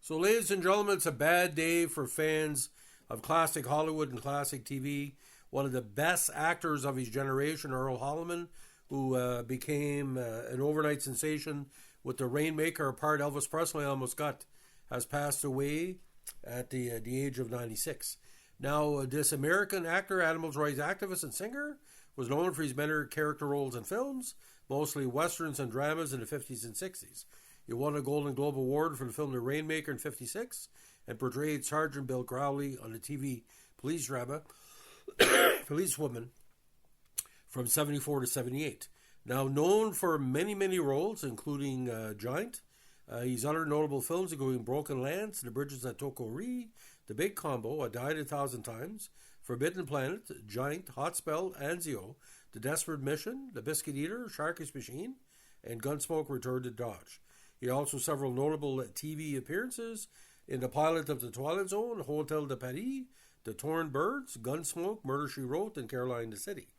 So, ladies and gentlemen, it's a bad day for fans of classic Hollywood and classic TV. One of the best actors of his generation, Earl Holliman, who became an overnight sensation with the Rainmaker, a part Elvis Presley almost got, has passed away at the age of 96. Now, this American actor, animals rights activist, and singer was known for his many character roles in films, mostly westerns and dramas in the 50s and 60s. He won a Golden Globe Award for the film The Rainmaker in '56 and portrayed Sergeant Bill Crowley on the TV police drama Policewoman from '74 to '78. Now known for many, many roles, including Giant, he's other notable films including Broken Lands, The Bridges at Toko-Ri, The Big Combo, I Died 1,000 Times, Forbidden Planet, Giant, Hot Spell, Anzio, The Desperate Mission, The Biscuit Eater, Sharky's Machine, and Gunsmoke Return to Dodge. He also several notable TV appearances in the pilot of the Twilight Zone, Hotel de Paris, The Thorn Birds, Gunsmoke, Murder, She Wrote, and Caroline the City.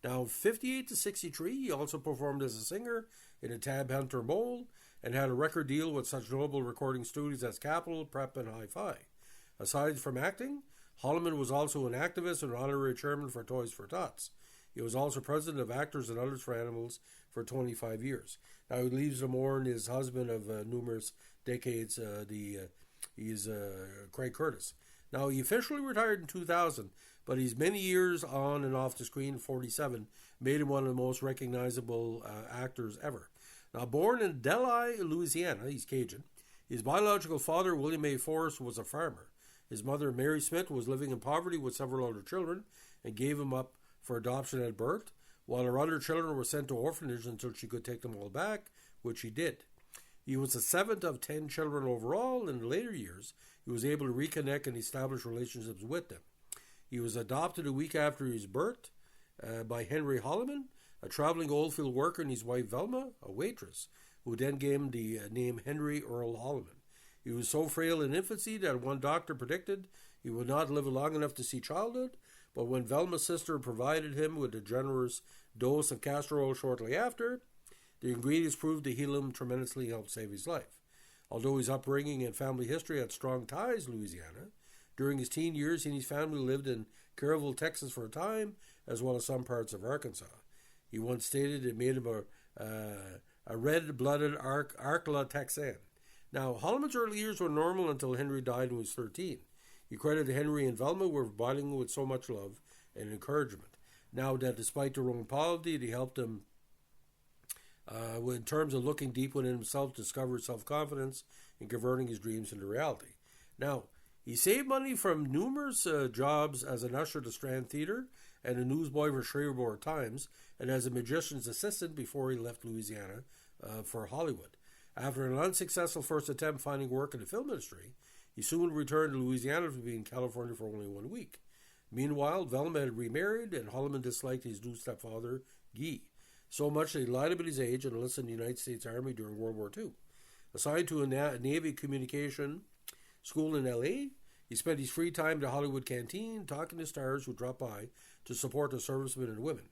Now, 58 to 63, he also performed as a singer in a Tab Hunter Mole and had a record deal with such notable recording studios as Capitol, Prep, and Hi-Fi. Aside from acting, Holliman was also an activist and honorary chairman for Toys for Tots. He was also president of Actors and Others for Animals for 25 years. Now he leaves to mourn his husband of numerous decades. He's Craig Curtis. Now he officially retired in 2000, but his many years on and off the screen, 47, made him one of the most recognizable actors ever. Now born in Delhi, Louisiana, he's Cajun. His biological father, William A. Forrest, was a farmer. His mother, Mary Smith, was living in poverty with several other children and gave him up for adoption at birth, while her other children were sent to orphanages until she could take them all back, which he did. He was the seventh of 10 children overall. In later years, he was able to reconnect and establish relationships with them. He was adopted a week after his birth by Henry Holliman, a traveling oilfield worker, and his wife Velma, a waitress, who then gave him the name Henry Earl Holliman. He was so frail in infancy that one doctor predicted he would not live long enough to see childhood, but when Velma's sister provided him with a generous dose of castor oil shortly after, the ingredients proved to heal him tremendously and helped save his life. Although his upbringing and family history had strong ties to Louisiana, during his teen years he and his family lived in Kerrville, Texas for a time, as well as some parts of Arkansas. He once stated it made him a red-blooded Arkla Texan. Now, Holliman's early years were normal until Henry died when he was 13. He credited Henry and Velma with providing him with so much love and encouragement. Now that despite their own poverty, they helped him in terms of looking deep within himself, discover self-confidence, and converting his dreams into reality. Now, he saved money from numerous jobs as an usher to Strand Theatre and a newsboy for Shreveport Times, and as a magician's assistant before he left Louisiana for Hollywood. After an unsuccessful first attempt finding work in the film industry, he soon returned to Louisiana to be in California for only 1 week. Meanwhile, Velma had remarried, and Holliman disliked his new stepfather, Guy, so much that he lied about his age and enlisted in the United States Army during World War II. Assigned to a Navy communication school in L.A., he spent his free time at the Hollywood canteen talking to stars who dropped by to support the servicemen and women.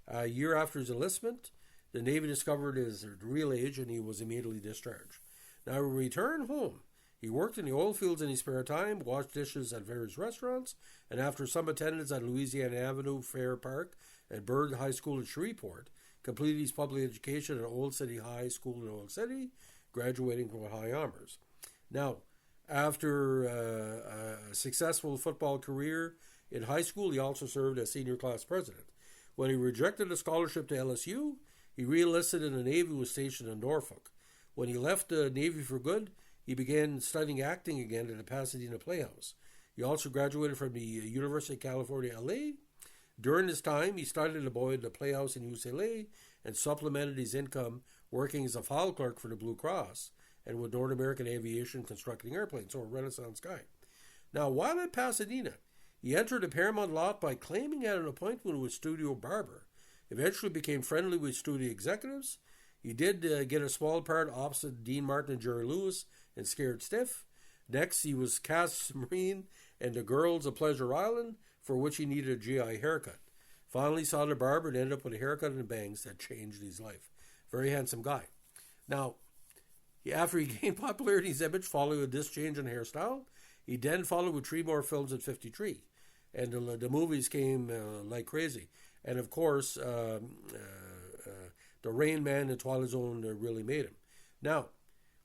A year after his enlistment, the Navy discovered his real age and he was immediately discharged. Now, he returned home. He worked in the oil fields in his spare time, washed dishes at various restaurants, and after some attendance at Louisiana Avenue, Fair Park, and Byrd High School in Shreveport, completed his public education at Old City High School in Old City, graduating with high honors. Now, after a successful football career in high school, he also served as senior class president. When he rejected a scholarship to LSU, he re-enlisted in the Navy and was stationed in Norfolk. When he left the Navy for good, he began studying acting again at the Pasadena Playhouse. He also graduated from the University of California, LA. During this time, he studied at the Playhouse in UCLA and supplemented his income working as a file clerk for the Blue Cross and with North American Aviation constructing airplanes, so a Renaissance guy. Now, while at Pasadena, he entered the Paramount lot by claiming he had an appointment with studio barber. Eventually became friendly with studio executives. He did get a small part opposite Dean Martin and Jerry Lewis in Scared Stiff. Next, he was cast Marine in The Girls of Pleasure Island, for which he needed a GI haircut. Finally saw the barber and ended up with a haircut and bangs that changed his life. Very handsome guy. Now, After he gained popularity in his image following a disc change in hairstyle, he then followed with 3 more films at 53. And the movies came like crazy. And of course, the Rain Man and Twilight Zone really made him. Now,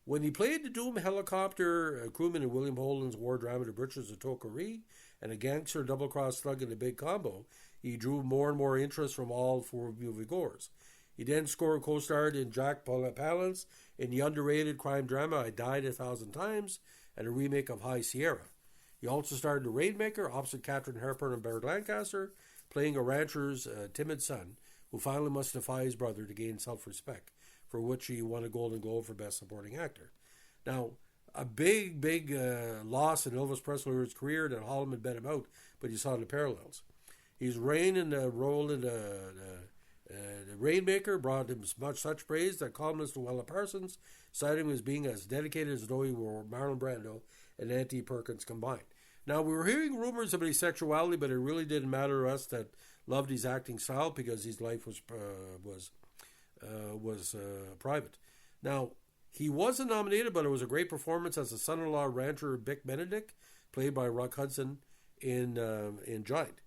when he played the Doom helicopter crewman in William Holden's war drama The Britches of Tokari and a gangster double-cross thug in The Big Combo, he drew more and more interest from all 4 moviegoers. He then co-starred in Jack Palance in the underrated crime drama I Died 1,000 Times and a remake of High Sierra. He also starred in The Rainmaker opposite Katharine Hepburn and Burt Lancaster, playing a rancher's timid son who finally must defy his brother to gain self-respect, for which he won a Golden Globe for Best Supporting Actor. Now, a big loss in Elvis Presley's career that Holliman bet him out, but you saw the parallels. His reign in the role in the Rainmaker brought him such praise that columnist Luella Parsons cited him as being as dedicated as though he were Marlon Brando and Auntie Perkins combined. Now, we were hearing rumors of his sexuality, but it really didn't matter to us that loved his acting style because his life was private. Now, he wasn't nominated, but it was a great performance as the son-in-law rancher Bick Benedict, played by Rock Hudson in Giant.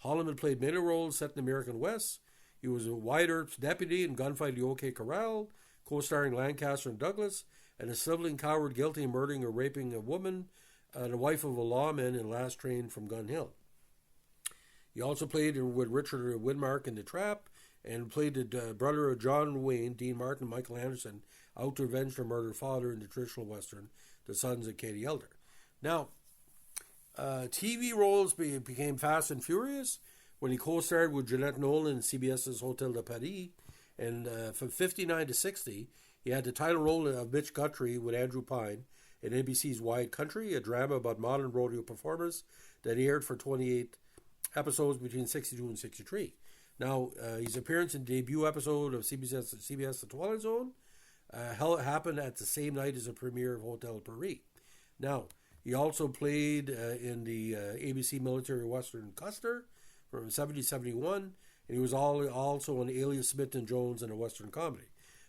Holliman played many roles set in the American West. He was a Wyatt Earp's deputy in Gunfight at the OK Corral, co-starring Lancaster and Douglas, and a sibling coward guilty of murdering or raping a woman, the wife of a lawman in Last Train from Gun Hill. He also played with Richard Widmark in The Trap, and played the brother of John Wayne, Dean Martin, and Michael Anderson, out to avenge their murdered father in the traditional Western, The Sons of Katie Elder. Now, TV roles became fast and furious when he co-starred with Jeanette Nolan in CBS's Hotel de Paris, and from 59 to 60, he had the title role of Mitch Guthrie with Andrew Pine in NBC's Wild Country, a drama about modern rodeo performers that aired for 28 episodes between 62 and 63. Now, his appearance in the debut episode of CBS The Twilight Zone happened at the same night as the premiere of Hotel Paris. Now, he also played in the ABC military western Custer from 70-71, and he was also in Alias Smith and Jones in a western comedy.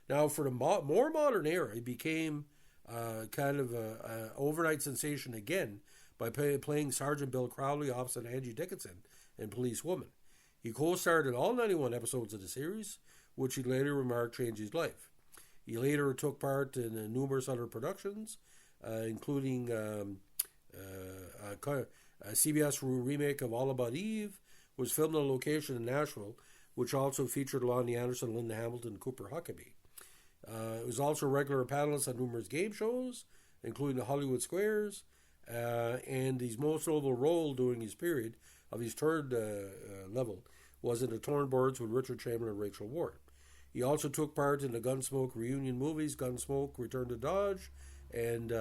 Now, for the more modern era, he became kind of an overnight sensation again by playing Sergeant Bill Crowley opposite Angie Dickinson in Police Woman. He co-starred in all 91 episodes of the series, which he later remarked changed his life. He later took part in numerous other productions, including a CBS remake of All About Eve, was filmed on location in Nashville, which also featured Lonnie Anderson, Linda Hamilton, and Cooper Huckabee. He was also a regular panelist on numerous game shows, including the Hollywood Squares, and his most notable role during his period of his third level was in the Thorn Birds with Richard Chamberlain and Rachel Ward. He also took part in the Gunsmoke reunion movies, Gunsmoke, Return to Dodge, and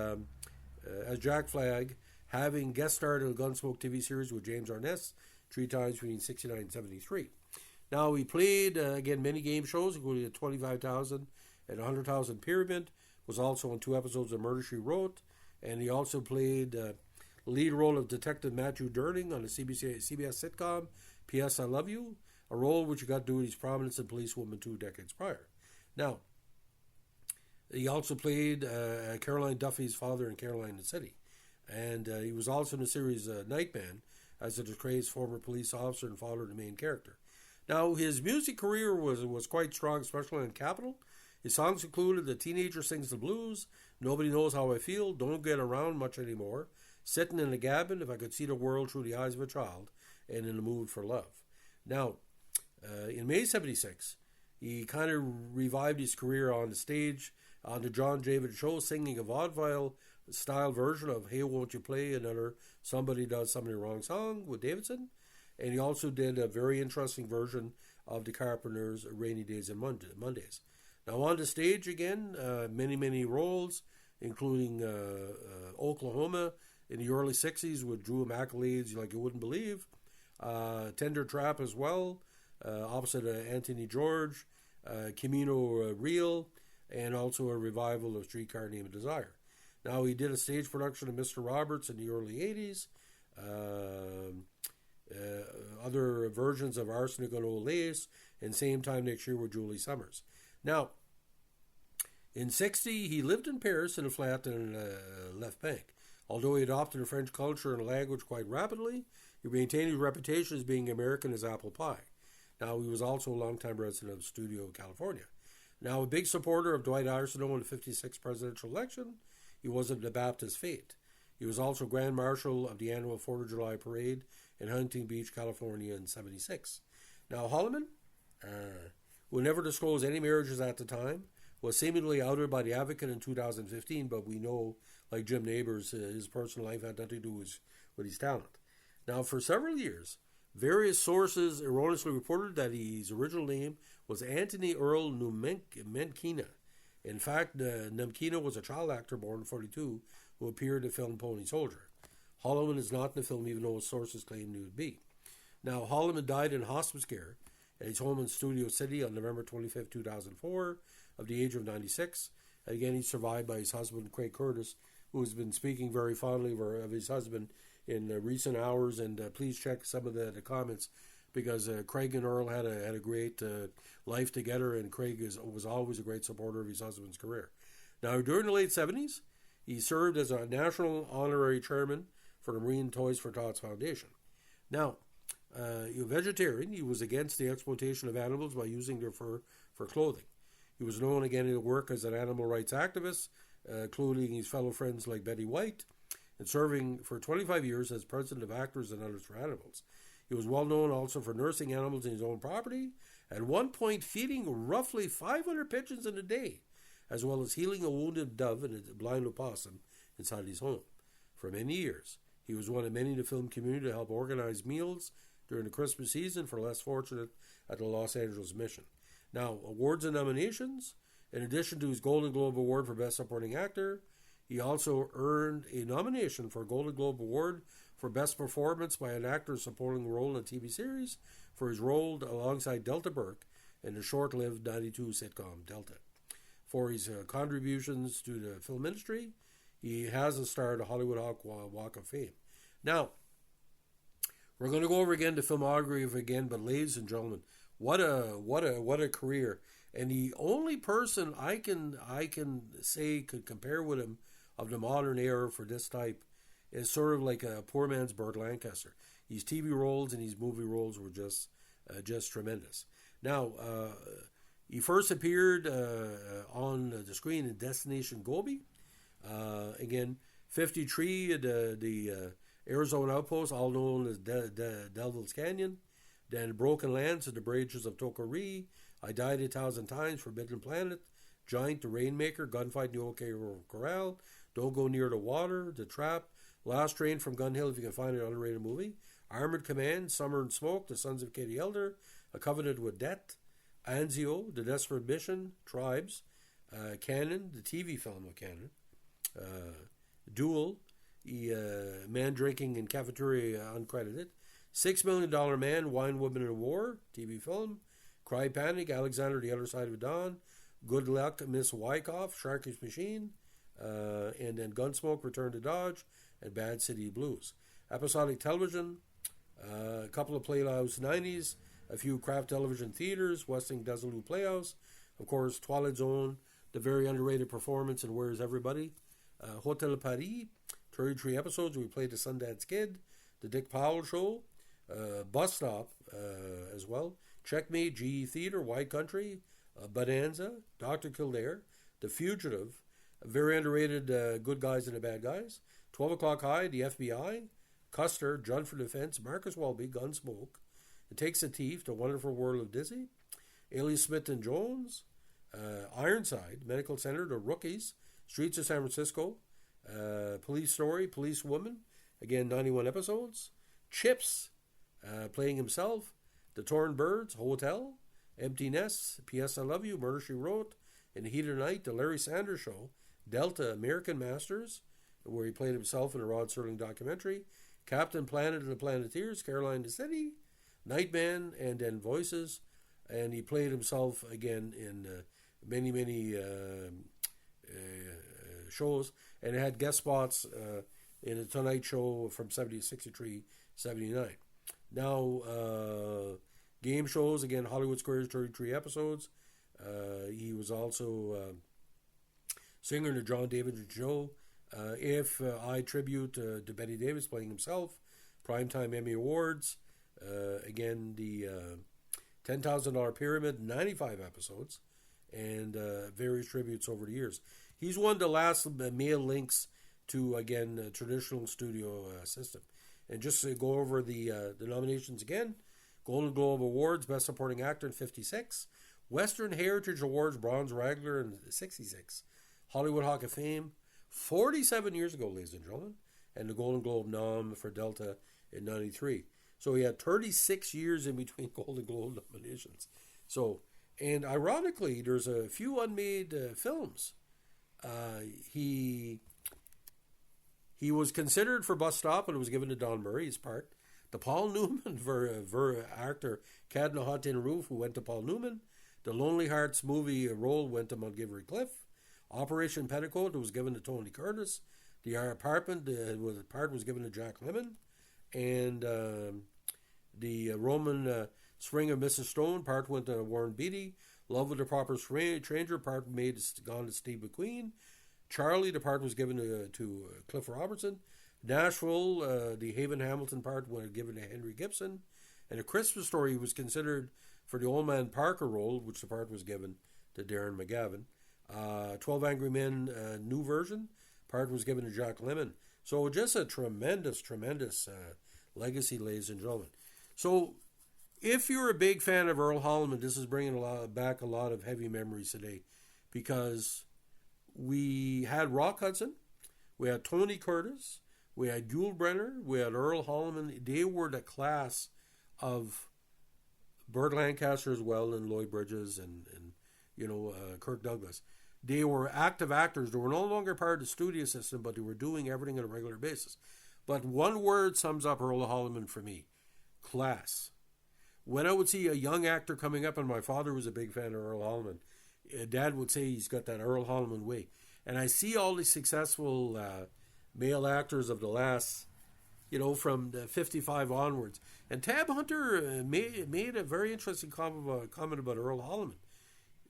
as Jack Flagg, having guest starred in the Gunsmoke TV series with James Arness 3 times between 69 and 73. Now, he played, again, many game shows, including the 25,000 and 100,000 Pyramid, was also on 2 episodes of Murder, She Wrote, and he also played the lead role of Detective Matthew Durning on the CBS sitcom P.S. I Love You, a role which he got due to his prominence in Police Woman 2 decades prior. Now, he also played Caroline Duffy's father in Caroline the City, and he was also in the series Nightman as a disgraced former police officer and father of the main character. Now, his music career was quite strong, especially on Capitol. His songs included The Teenager Sings the Blues, Nobody Knows How I Feel, Don't Get Around Much Anymore, Sitting in a Cabin, If I Could See the World Through the Eyes of a Child, and In the Mood for Love. Now, in May 76, he kind of revived his career on the stage on the John David Show, singing a vaudeville-style version of Hey, Won't You Play Another Somebody Does Something Wrong song with Davidson. And he also did a very interesting version of the Carpenters' Rainy Days and Mondays. Now, on the stage again, many roles, including Oklahoma in the early 60s with Drew accolades like you wouldn't believe. Tender Trap as well, opposite Anthony George, Camino Real, and also a revival of Streetcar Named Desire. Now, he did a stage production of Mr. Roberts in the early 80s, other versions of Arsenic on Old Lace, and same time next year with Julie Summers. Now, In '60, he lived in Paris in a flat in Left Bank. Although he adopted a French culture and language quite rapidly, he maintained his reputation as being American as apple pie. Now, he was also a longtime resident of Studio, California. Now, a big supporter of Dwight Eisenhower in the '56 presidential election, he wasn't a Baptist faith. He was also Grand Marshal of the annual 4th of July parade in Huntington Beach, California in '76. Now, Holliman, who never disclosed any marriages at the time, was seemingly outed by the Advocate in 2015, but we know, like Jim Neighbors, his personal life had nothing to do with his talent. Now, for several years, various sources erroneously reported that his original name was Anthony Earl Numenkina. In fact, Nemkina was a child actor born in '42 who appeared in the film Pony Soldier. Holliman is not in the film, even though his sources claimed he would be. Now, Holliman died in hospice care at his home in Studio City on November 25, 2004, of the age of 96. And again, he's survived by his husband, Craig Curtis, who has been speaking very fondly of his husband in recent hours. And please check some of the comments, because Craig and Earl had a great life together, and Craig was always a great supporter of his husband's career. Now, during the late '70s, he served as a national honorary chairman for the Marine Toys for Tots Foundation. Now, he was vegetarian. He was against the exploitation of animals by using their fur for clothing. He was known again in work as an animal rights activist, including his fellow friends like Betty White, and serving for 25 years as president of Actors and Others for Animals. He was well known also for nursing animals in his own property, at one point feeding roughly 500 pigeons in a day, as well as healing a wounded dove and a blind opossum inside his home. For many years, he was one of many in the film community to help organize meals during the Christmas season for less fortunate at the Los Angeles Mission. Now, awards and nominations. In addition to his Golden Globe Award for Best Supporting Actor, he also earned a nomination for a Golden Globe Award for Best Performance by an actor supporting a role in a TV series for his role alongside Delta Burke in the short-lived '92 sitcom Delta. For his contributions to the film industry, he has starred the Hollywood Walk of Fame. Now, we're going to go over again the filmography again, but ladies and gentlemen, what a career! And the only person I can say could compare with him of the modern era for this type is sort of like a poor man's Burt Lancaster. His TV roles and his movie roles were just tremendous. Now, he first appeared on the screen in Destination Gobi. Again, 53, the Arizona Outpost, all known as Devil's Canyon. Then Broken Lands at the Bridges of Tokari, I Died 1,000 Times, Forbidden Planet, Giant, The Rainmaker, Gunfight in the OK Corral, Don't Go Near the Water, The Trap, Last Train from Gun Hill, if you can find an underrated movie, Armored Command, Summer and Smoke, The Sons of Katie Elder, A Covenant with Death, Anzio, The Desperate Mission, Tribes, Cannon, the TV film of Cannon, Duel, Man Drinking in Cafeteria Uncredited, $6 Million Man, Wine, Woman, and War, TV film, Cry Panic, Alexander, The Other Side of Dawn, Good Luck, Miss Wyckoff, Sharky's Machine, and then Gunsmoke, Return to Dodge, and Bad City Blues. Episodic television, a couple of Playhouse 90s, a few craft television theaters, Westing Desilu Playhouse, of course, Twilight Zone, the very underrated performance in Where's Everybody, Hotel Paris, 33 episodes, we played the Sundance Kid, The Dick Powell Show, Bus Stop as well, Checkmate, GE Theater, White Country, Bonanza, Dr. Kildare, The Fugitive, very underrated Good Guys and the Bad Guys, 12 O'Clock High, The FBI, Custer, Judge for Defense, Marcus Welby, Gunsmoke, It Takes a Thief, The Wonderful World of Dizzy, Ailey Smith and Jones, Ironside, Medical Center, The Rookies, Streets of San Francisco, Police Story, Police Woman, again 91 episodes, Chips, playing himself, The Thorn Birds, Hotel, Empty Nests, P.S. I Love You, Murder, She Wrote, In the Heat of the Night, The Larry Sanders Show, Delta, American Masters, where he played himself in a Rod Serling documentary, Captain Planet and the Planeteers, Caroline the City, Nightman, and then Voices, and he played himself again in many shows, and had guest spots in The Tonight Show from 70, 63, 79. Now, game shows, again, Hollywood Squares, 33 episodes. He was also singer in the John David Show, AFI tribute to Betty Davis playing himself, Primetime Emmy Awards, again the $10,000 Pyramid, 95 episodes, and various tributes over the years. He's one of the last male links to, again, a traditional studio system. And just to go over the nominations again, Golden Globe Awards, Best Supporting Actor in 56, Western Heritage Awards, Bronze Wrangler in 66, Hollywood Hawk of Fame, 47 years ago, ladies and gentlemen, and the Golden Globe nom for Delta in 93. So he had 36 years in between Golden Globe nominations. So, and ironically, there's a few unmade films. He was considered for Bus Stop, but it was given to Don Murray's part. The Paul Newman for actor Cadna Houghton Roof, who went to Paul Newman. The Lonely Hearts movie role went to Montgomery Clift. Operation Petticoat was given to Tony Curtis. The Apartment part was given to Jack Lemmon. And the Roman Spring of Mrs. Stone part went to Warren Beatty. Love with the Proper Stranger part gone to Steve McQueen. Charlie, the part was given to Cliff Robertson. Nashville, the Haven Hamilton part was given to Henry Gibson. And A Christmas Story was considered for the Old Man Parker role, which the part was given to Darren McGavin. 12 Angry Men, new version, part was given to Jack Lemmon. So just a tremendous legacy, ladies and gentlemen. So if you're a big fan of Earl Holliman, this is bringing back a lot of heavy memories today, because we had Rock Hudson, we had Tony Curtis, we had Yul Brynner, we had Earl Holliman. They were the class of Burt Lancaster as well, and Lloyd Bridges, and Kirk Douglas. They were active actors. They were no longer part of the studio system, but they were doing everything on a regular basis. But one word sums up Earl Holliman for me: class. When I would see a young actor coming up, and my father was a big fan of Earl Holliman, Dad would say he's got that Earl Holliman way. And I see all these successful male actors of the last, from the 55 onwards. And Tab Hunter made a very interesting comment about Earl Holliman.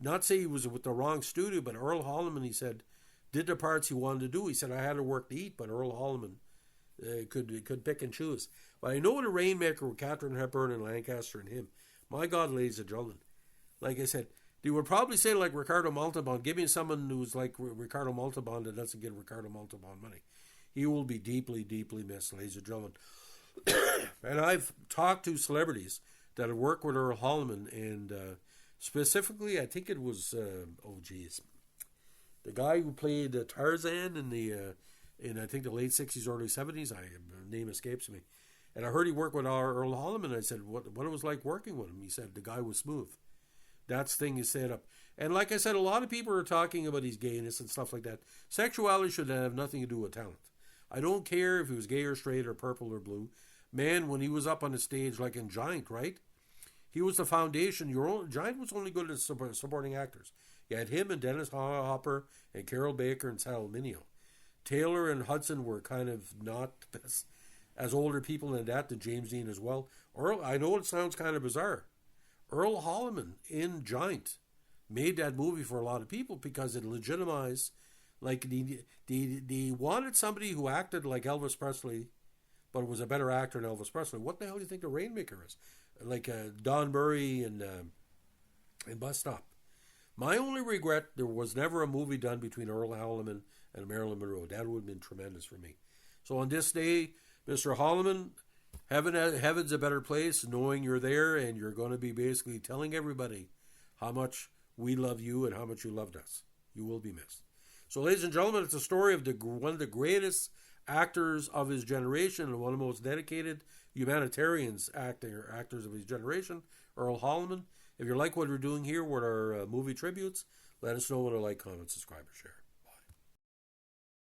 Not say he was with the wrong studio, but Earl Holliman, he said, did the parts he wanted to do. He said, I had to work to eat, but Earl Holliman could pick and choose. But I know the Rainmaker with Katharine Hepburn and Lancaster and him. My God, ladies and gentlemen. Like I said, they would probably say like Ricardo Montalban, give me someone who's like Ricardo Montalban that doesn't get Ricardo Montalban money. He will be deeply, deeply missed, ladies and gentlemen. And I've talked to celebrities that have worked with Earl Holliman, and specifically, I think it was, the guy who played Tarzan in I think the late 60s, early 70s, the name escapes me. And I heard he worked with Earl Holliman. I said, what it was like working with him? He said, the guy was smooth. That's thing is set up. And like I said, a lot of people are talking about his gayness and stuff like that. Sexuality should have nothing to do with talent. I don't care if he was gay or straight or purple or blue. Man, when he was up on the stage, like in Giant, right? He was the foundation. Giant was only good at supporting actors. You had him and Dennis Hopper and Carol Baker and Sal Mineo. Taylor and Hudson were kind of not the best as older people than that, to James Dean as well. Earl, I know it sounds kind of bizarre. Earl Holliman in Giant made that movie for a lot of people because it legitimized, like, they wanted somebody who acted like Elvis Presley, but was a better actor than Elvis Presley. What the hell do you think the Rainmaker is? Like Don Murray and Bus Stop. My only regret, there was never a movie done between Earl Holliman and Marilyn Monroe. That would have been tremendous for me. So on this day, Mr. Holliman, heaven's a better place knowing you're there, and you're going to be basically telling everybody how much we love you and how much you loved us. You will be missed. So, ladies and gentlemen, it's a story of one of the greatest actors of his generation and one of the most dedicated humanitarians actors of his generation, Earl Holliman. If you like what we're doing here with our movie tributes, let us know with a like, comment, subscribe, or share.